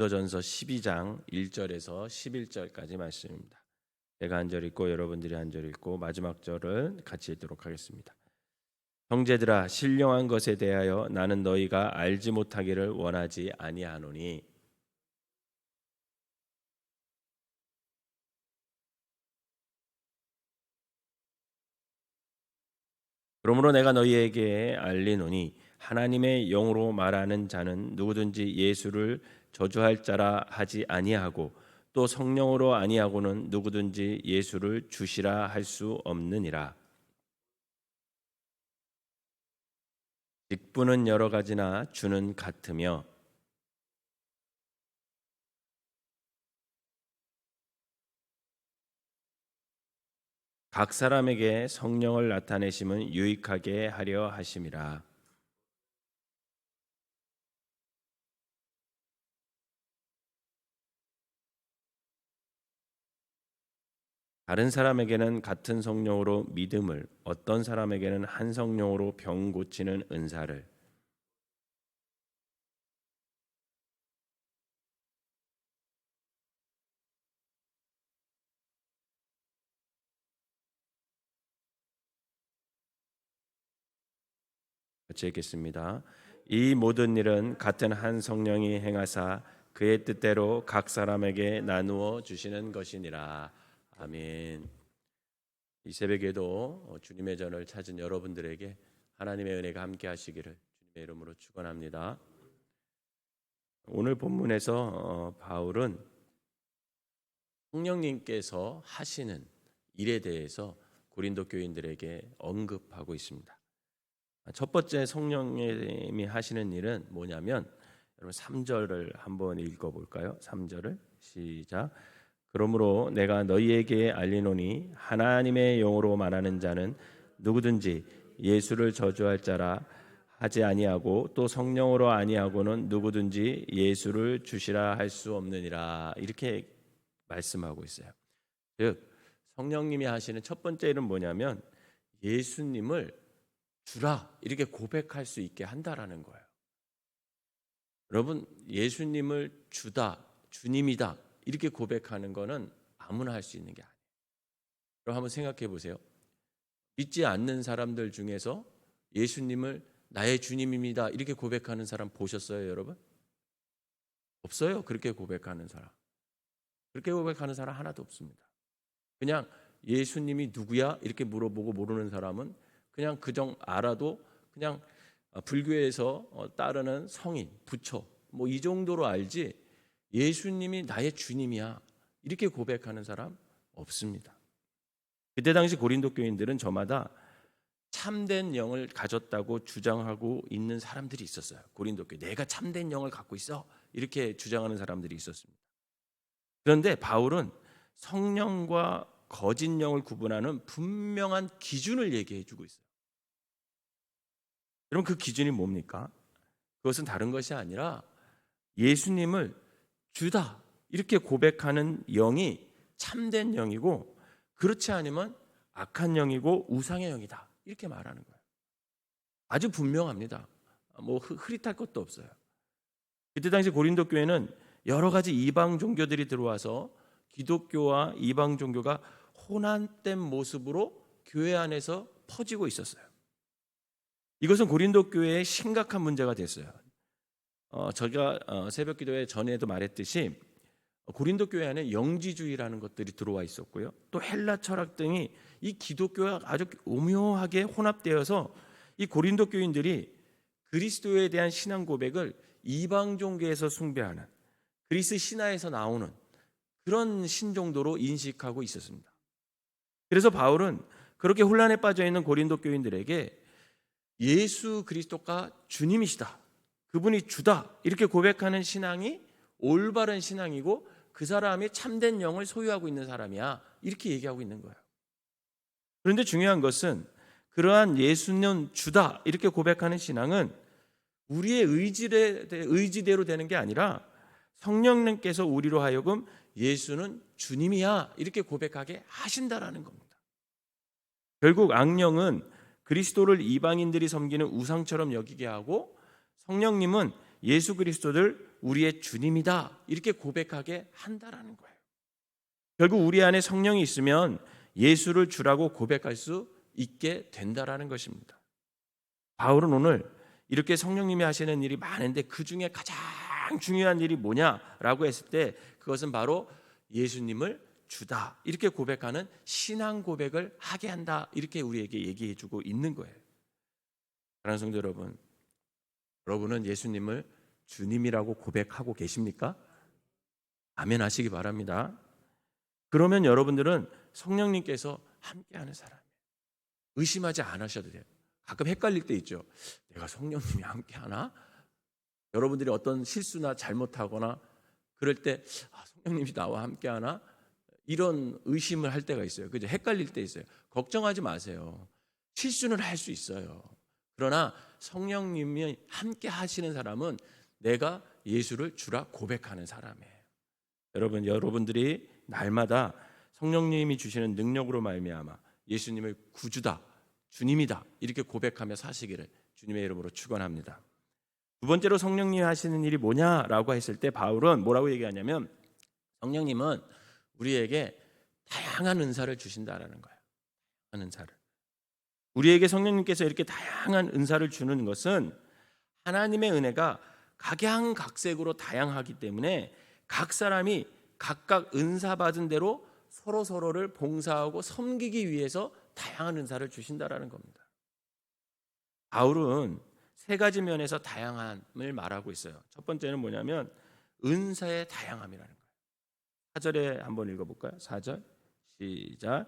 고린도전서 12장 1절에서 11절까지 말씀입니다. 제가 한 절 읽고 여러분들이 한 절 읽고 마지막 절을 같이 읽도록 하겠습니다. 형제들아, 신령한 것에 대하여 나는 너희가 알지 못하기를 원하지 아니하노니 그러므로 내가 너희에게 알리노니 하나님의 영으로 말하는 자는 누구든지 예수를 저주할 자라 하지 아니하고 또 성령으로 아니하고는 누구든지 예수를 주시라 할 수 없느니라. 직분은 여러 가지나 주는 같으며 각 사람에게 성령을 나타내심은 유익하게 하려 하심이라. 다른 사람에게는 같은 성령으로 믿음을, 어떤 사람에게는 한 성령으로 병 고치는 은사를, 같이 읽겠습니다. 이 모든 일은 같은 한 성령이 행하사 그의 뜻대로 각 사람에게 나누어 주시는 것이니라. 아멘. 이 새벽에도 주님의 전을 찾은 여러분들에게 하나님의 은혜가 함께 하시기를 주님의 이름으로 축원합니다. 오늘 본문에서 바울은 성령님께서 하시는 일에 대해서 고린도 교인들에게 언급하고 있습니다. 첫 번째 성령님이 하시는 일은 뭐냐면, 여러분 3절을 한번 읽어볼까요? 3절을 시작. 그러므로 내가 너희에게 알리노니 하나님의 영으로 말하는 자는 누구든지 예수를 저주할 자라 하지 아니하고 또 성령으로 아니하고는 누구든지 예수를 주시라 할 수 없느니라. 이렇게 말씀하고 있어요. 즉 성령님이 하시는 첫 번째 일은 뭐냐면 예수님을 주라 이렇게 고백할 수 있게 한다라는 거예요. 여러분, 예수님을 주다, 주님이다 이렇게 고백하는 거는 아무나 할 수 있는 게 아니에요. 그럼 한번 생각해 보세요. 믿지 않는 사람들 중에서 예수님을 나의 주님입니다 이렇게 고백하는 사람 보셨어요, 여러분? 없어요. 그렇게 고백하는 사람. 그렇게 고백하는 사람 하나도 없습니다. 그냥 예수님이 누구야 이렇게 물어보고 모르는 사람은 그냥 그정 알아도 그냥 불교에서 따르는 성인, 부처 뭐 이 정도로 알지 예수님이 나의 주님이야 이렇게 고백하는 사람 없습니다. 그때 당시 고린도 교인들은 저마다 참된 영을 가졌다고 주장하고 있는 사람들이 있었어요. 고린도 교회 내가 참된 영을 갖고 있어 이렇게 주장하는 사람들이 있었습니다. 그런데 바울은 성령과 거짓 영을 구분하는 분명한 기준을 얘기해 주고 있어요. 여러분, 그 기준이 뭡니까? 그것은 다른 것이 아니라 예수님을 주다 이렇게 고백하는 영이 참된 영이고 그렇지 않으면 악한 영이고 우상의 영이다 이렇게 말하는 거예요. 아주 분명합니다. 뭐 흐릿할 것도 없어요. 그때 당시 고린도 교회는 여러 가지 이방 종교들이 들어와서 기독교와 이방 종교가 혼합된 모습으로 교회 안에서 퍼지고 있었어요. 이것은 고린도 교회의 심각한 문제가 됐어요. 제가 새벽 기도회 전에도 말했듯이 고린도 교회 안에 영지주의라는 것들이 들어와 있었고요. 또 헬라 철학 등이 이 기독교와 아주 오묘하게 혼합되어서 이 고린도 교인들이 그리스도에 대한 신앙 고백을 이방 종교에서 숭배하는 그리스 신화에서 나오는 그런 신종도로 인식하고 있었습니다. 그래서 바울은 그렇게 혼란에 빠져 있는 고린도 교인들에게 예수 그리스도가 주님이시다, 그분이 주다 이렇게 고백하는 신앙이 올바른 신앙이고 그 사람이 참된 영을 소유하고 있는 사람이야 이렇게 얘기하고 있는 거예요. 그런데 중요한 것은 그러한 예수는 주다 이렇게 고백하는 신앙은 우리의 의지대로 되는 게 아니라 성령님께서 우리로 하여금 예수는 주님이야 이렇게 고백하게 하신다라는 겁니다. 결국 악령은 그리스도를 이방인들이 섬기는 우상처럼 여기게 하고 성령님은 예수 그리스도를 우리의 주님이다 이렇게 고백하게 한다라는 거예요. 결국 우리 안에 성령이 있으면 예수를 주라고 고백할 수 있게 된다라는 것입니다. 바울은 오늘 이렇게 성령님이 하시는 일이 많은데 그 중에 가장 중요한 일이 뭐냐라고 했을 때 그것은 바로 예수님을 주다 이렇게 고백하는 신앙 고백을 하게 한다 이렇게 우리에게 얘기해 주고 있는 거예요. 사랑하는 성도 여러분, 여러분은 예수님을 주님이라고 고백하고 계십니까? 아멘 하시기 바랍니다. 그러면 여러분들은 성령님께서 함께하는 사람이에요. 의심하지 않으셔도 돼요. 가끔 헷갈릴 때 있죠. 내가 성령님이 함께하나? 여러분들이 어떤 실수나 잘못하거나 그럴 때 성령님이 나와 함께하나? 이런 의심을 할 때가 있어요. 그죠? 헷갈릴 때 있어요. 걱정하지 마세요. 실수는 할 수 있어요. 그러나 성령님이 함께 하시는 사람은 내가 예수를 주라 고백하는 사람이에요. 여러분들이 날마다 성령님이 주시는 능력으로 말미암아 예수님을 구주다, 주님이다 이렇게 고백하며 사시기를 주님의 이름으로 축원합니다. 두 번째로 성령님이 하시는 일이 뭐냐라고 했을 때 바울은 뭐라고 얘기하냐면 성령님은 우리에게 다양한 은사를 주신다라는 거예요. 다양한 은사를. 우리에게 성령님께서 이렇게 다양한 은사를 주는 것은 하나님의 은혜가 각양각색으로 다양하기 때문에 각 사람이 각각 은사 받은 대로 서로를 봉사하고 섬기기 위해서 다양한 은사를 주신다라는 겁니다. 바울은 세 가지 면에서 다양함을 말하고 있어요. 첫 번째는 뭐냐면 은사의 다양함이라는 거예요. 4절에 한번 읽어볼까요? 4절 시작.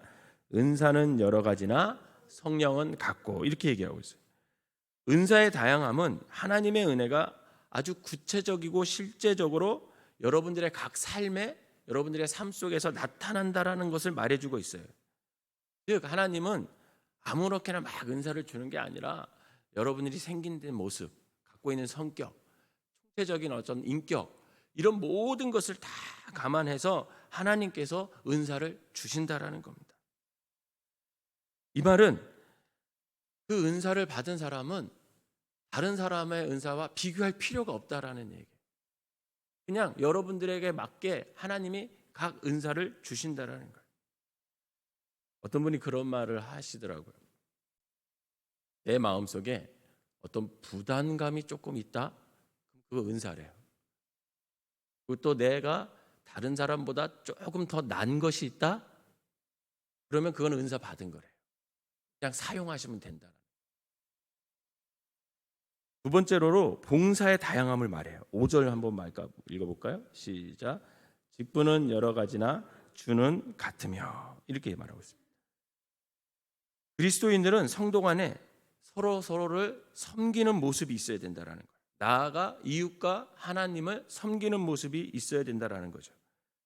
은사는 여러 가지나 성령은 같고 이렇게 얘기하고 있어요. 은사의 다양함은 하나님의 은혜가 아주 구체적이고 실제적으로 여러분들의 각 삶에 여러분들의 삶 속에서 나타난다라는 것을 말해주고 있어요. 즉 하나님은 아무렇게나 막 은사를 주는 게 아니라 여러분들이 생긴 모습, 갖고 있는 성격, 총체적인 어떤 인격 이런 모든 것을 다 감안해서 하나님께서 은사를 주신다라는 겁니다. 이 말은 그 은사를 받은 사람은 다른 사람의 은사와 비교할 필요가 없다라는 얘기예요. 그냥 여러분들에게 맞게 하나님이 각 은사를 주신다라는 거예요. 어떤 분이 그런 말을 하시더라고요. 내 마음속에 어떤 부담감이 조금 있다? 그거 은사래요. 그리고 또 내가 다른 사람보다 조금 더 난 것이 있다? 그러면 그건 은사 받은 거래요. 그냥 사용하시면 된다. 두 번째로 봉사의 다양함을 말해요. 5절 한번 읽어볼까요? 시작. 직분은 여러 가지나 주는 같으며 이렇게 말하고 있습니다. 그리스도인들은 성도 간에 서로를 섬기는 모습이 있어야 된다는 거예요. 나아가 이웃과 하나님을 섬기는 모습이 있어야 된다는 거죠.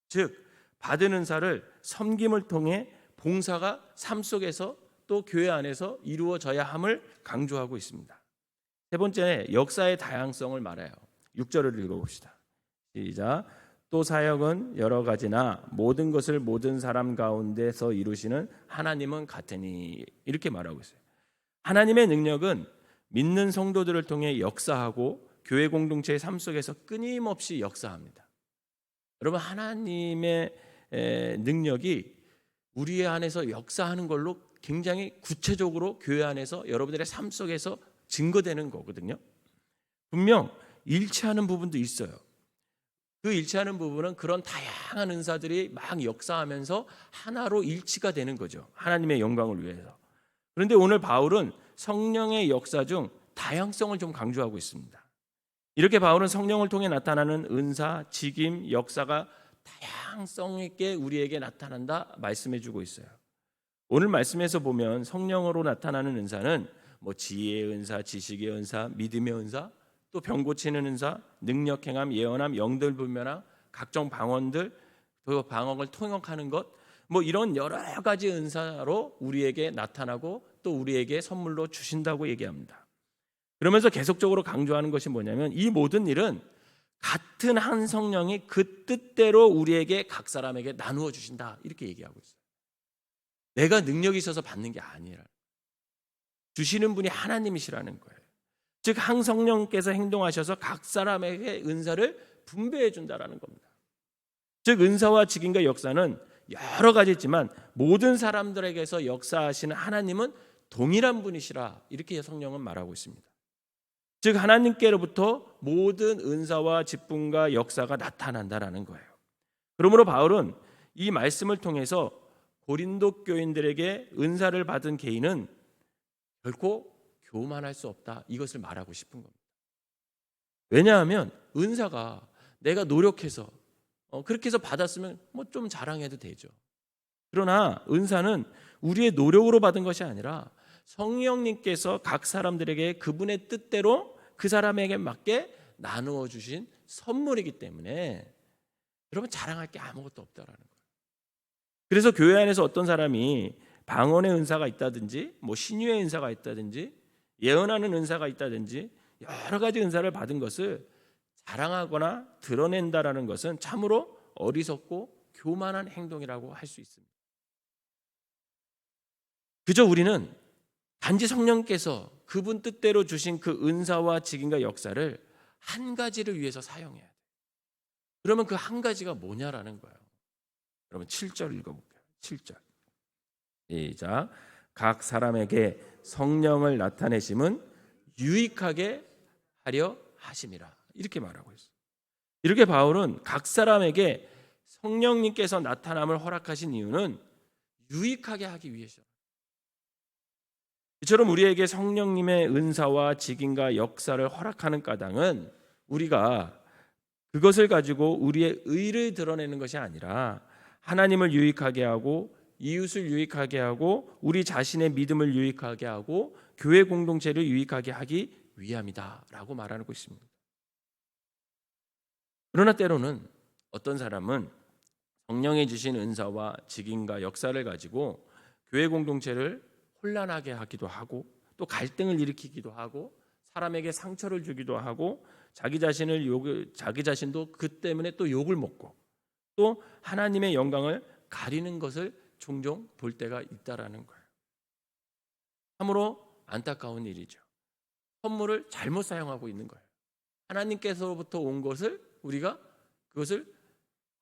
즉 받은 은사를 섬김을 통해 봉사가 삶 속에서 또 교회 안에서 이루어져야 함을 강조하고 있습니다. 세 번째, 역사의 다양성을 말해요. 6절을 읽어봅시다. 시작. 또 사역은 여러 가지나 모든 것을 모든 사람 가운데서 이루시는 하나님은 같으니 이렇게 말하고 있어요. 하나님의 능력은 믿는 성도들을 통해 역사하고 교회 공동체의 삶 속에서 끊임없이 역사합니다. 여러분 하나님의 능력이 우리 안에서 역사하는 걸로 굉장히 구체적으로 교회 안에서 여러분들의 삶 속에서 증거되는 거거든요. 분명 일치하는 부분도 있어요. 그 일치하는 부분은 그런 다양한 은사들이 막 역사하면서 하나로 일치가 되는 거죠. 하나님의 영광을 위해서. 그런데 오늘 바울은 성령의 역사 중 다양성을 좀 강조하고 있습니다. 이렇게 바울은 성령을 통해 나타나는 은사, 직임, 역사가 다양성 있게 우리에게 나타난다 말씀해주고 있어요. 오늘 말씀에서 보면 성령으로 나타나는 은사는 지혜의 은사, 지식의 은사, 믿음의 은사, 또 병 고치는 은사, 능력 행함, 예언함, 영들 분별함, 각종 방언들, 또 방언을 통역하는 것, 이런 여러 가지 은사로 우리에게 나타나고 또 우리에게 선물로 주신다고 얘기합니다. 그러면서 계속적으로 강조하는 것이 뭐냐면 이 모든 일은 같은 한 성령이 그 뜻대로 우리에게 각 사람에게 나누어 주신다 이렇게 얘기하고 있어요. 내가 능력이 있어서 받는 게 아니라 주시는 분이 하나님이시라는 거예요. 즉 한 성령께서 행동하셔서 각 사람에게 은사를 분배해 준다라는 겁니다. 즉 은사와 직임과 역사는 여러 가지 있지만 모든 사람들에게서 역사하시는 하나님은 동일한 분이시라, 이렇게 성령은 말하고 있습니다. 즉 하나님께로부터 모든 은사와 직분과 역사가 나타난다라는 거예요. 그러므로 바울은 이 말씀을 통해서 고린도 교인들에게 은사를 받은 개인은 결코 교만할 수 없다, 이것을 말하고 싶은 겁니다. 왜냐하면 은사가 내가 노력해서 그렇게 해서 받았으면 뭐 좀 자랑해도 되죠. 그러나 은사는 우리의 노력으로 받은 것이 아니라 성령님께서 각 사람들에게 그분의 뜻대로 그 사람에게 맞게 나누어 주신 선물이기 때문에 여러분 자랑할 게 아무것도 없다라는 거예요. 그래서 교회 안에서 어떤 사람이 방언의 은사가 있다든지 뭐 신유의 은사가 있다든지 예언하는 은사가 있다든지 여러 가지 은사를 받은 것을 자랑하거나 드러낸다라는 것은 참으로 어리석고 교만한 행동이라고 할 수 있습니다. 그저 우리는 단지 성령께서 그분 뜻대로 주신 그 은사와 직임과 역사를 한 가지를 위해서 사용해야 돼요. 그러면 그 한 가지가 뭐냐라는 거예요. 여러분 7절 읽어볼게요. 7절 시작. 각 사람에게 성령을 나타내심은 유익하게 하려 하심이라, 이렇게 말하고 있어요. 이렇게 바울은 각 사람에게 성령님께서 나타남을 허락하신 이유는 유익하게 하기 위해서. 이처럼 우리에게 성령님의 은사와 직임과 역사를 허락하는 까닭은 우리가 그것을 가지고 우리의 의를 드러내는 것이 아니라 하나님을 유익하게 하고 이웃을 유익하게 하고 우리 자신의 믿음을 유익하게 하고 교회 공동체를 유익하게 하기 위함이다라고 말하고 있습니다. 그러나 때로는 어떤 사람은 성령이 주신 은사와 직임과 역사를 가지고 교회 공동체를 혼란하게 하기도 하고 또 갈등을 일으키기도 하고 사람에게 상처를 주기도 하고 자기 자신도 그 때문에 또 욕을 먹고 또 하나님의 영광을 가리는 것을 종종 볼 때가 있다라는 거예요. 참으로 안타까운 일이죠. 선물을 잘못 사용하고 있는 거예요. 하나님께서부터 온 것을 우리가 그것을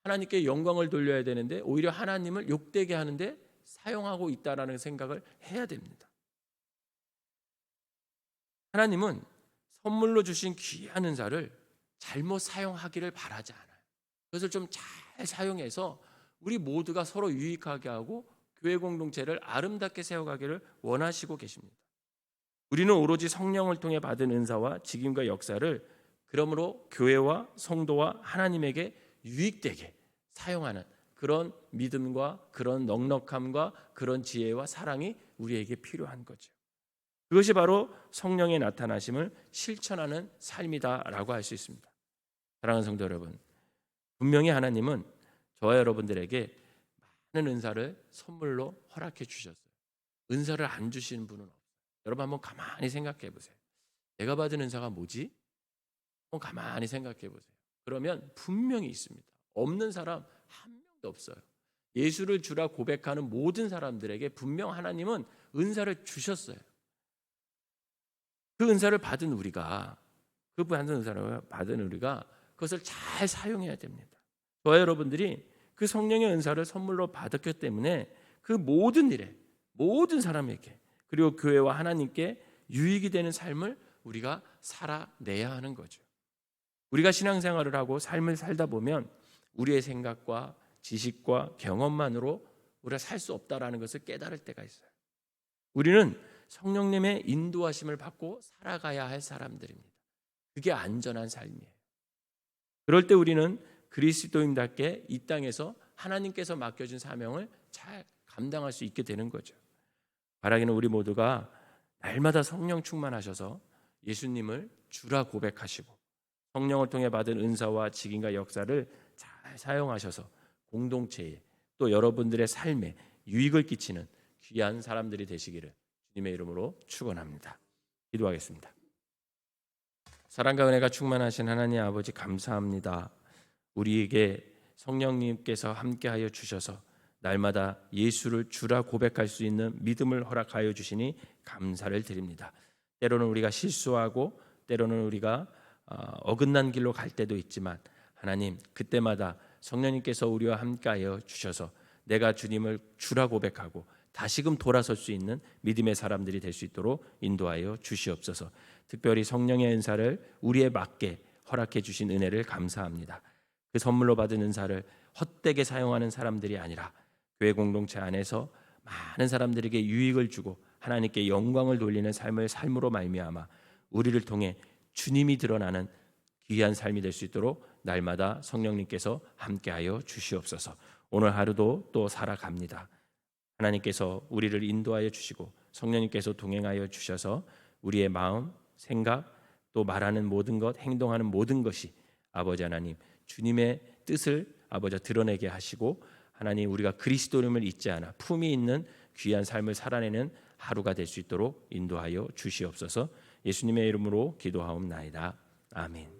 하나님께 영광을 돌려야 되는데 오히려 하나님을 욕되게 하는데 사용하고 있다라는 생각을 해야 됩니다. 하나님은 선물로 주신 귀한 은사를 잘못 사용하기를 바라지 않아요. 그것을 좀 잘 사용해서 우리 모두가 서로 유익하게 하고 교회 공동체를 아름답게 세워가기를 원하시고 계십니다. 우리는 오로지 성령을 통해 받은 은사와 직임과 역사를 그러므로 교회와 성도와 하나님에게 유익되게 사용하는 그런 믿음과 그런 넉넉함과 그런 지혜와 사랑이 우리에게 필요한 거죠. 그것이 바로 성령의 나타나심을 실천하는 삶이다라고 할 수 있습니다. 사랑하는 성도 여러분, 분명히 하나님은 저와 여러분들에게 많은 은사를 선물로 허락해 주셨어요. 은사를 안 주시는 분은 없어요. 여러분 한번 가만히 생각해 보세요. 내가 받은 은사가 뭐지? 한번 가만히 생각해 보세요. 그러면 분명히 있습니다. 없는 사람 한 명도 없어요. 예수를 주라 고백하는 모든 사람들에게 분명 하나님은 은사를 주셨어요. 그 은사를 받은 우리가 그것을 잘 사용해야 됩니다. 저와 여러분들이 그 성령의 은사를 선물로 받았기 때문에 그 모든 일에 모든 사람에게 그리고 교회와 하나님께 유익이 되는 삶을 우리가 살아내야 하는 거죠. 우리가 신앙생활을 하고 삶을 살다 보면 우리의 생각과 지식과 경험만으로 우리가 살 수 없다라는 것을 깨달을 때가 있어요. 우리는 성령님의 인도하심을 받고 살아가야 할 사람들입니다. 그게 안전한 삶이에요. 그럴 때 우리는 그리스도인답게 이 땅에서 하나님께서 맡겨준 사명을 잘 감당할 수 있게 되는 거죠. 바라기는 우리 모두가 날마다 성령 충만하셔서 예수님을 주라 고백하시고 성령을 통해 받은 은사와 직임과 역사를 잘 사용하셔서 공동체에 또 여러분들의 삶에 유익을 끼치는 귀한 사람들이 되시기를 주님의 이름으로 축원합니다. 기도하겠습니다. 사랑과 은혜가 충만하신 하나님 아버지 감사합니다. 우리에게 성령님께서 함께하여 주셔서 날마다 예수를 주라 고백할 수 있는 믿음을 허락하여 주시니 감사를 드립니다. 때로는 우리가 실수하고 때로는 우리가 어긋난 길로 갈 때도 있지만 하나님, 그때마다 성령님께서 우리와 함께하여 주셔서 내가 주님을 주라 고백하고 다시금 돌아설 수 있는 믿음의 사람들이 될 수 있도록 인도하여 주시옵소서. 특별히 성령의 은사를 우리에 맞게 허락해 주신 은혜를 감사합니다. 그 선물로 받은 은사를 헛되게 사용하는 사람들이 아니라 교회 공동체 안에서 많은 사람들에게 유익을 주고 하나님께 영광을 돌리는 삶을 삶으로 말미암아 우리를 통해 주님이 드러나는 귀한 삶이 될 수 있도록 날마다 성령님께서 함께하여 주시옵소서. 오늘 하루도 또 살아갑니다. 하나님께서 우리를 인도하여 주시고 성령님께서 동행하여 주셔서 우리의 마음, 생각, 또 말하는 모든 것, 행동하는 모든 것이 아버지 하나님 주님의 뜻을 아버지 드러내게 하시고 하나님 우리가 그리스도임을 잊지 않아 품이 있는 귀한 삶을 살아내는 하루가 될 수 있도록 인도하여 주시옵소서. 예수님의 이름으로 기도하옵나이다. 아멘.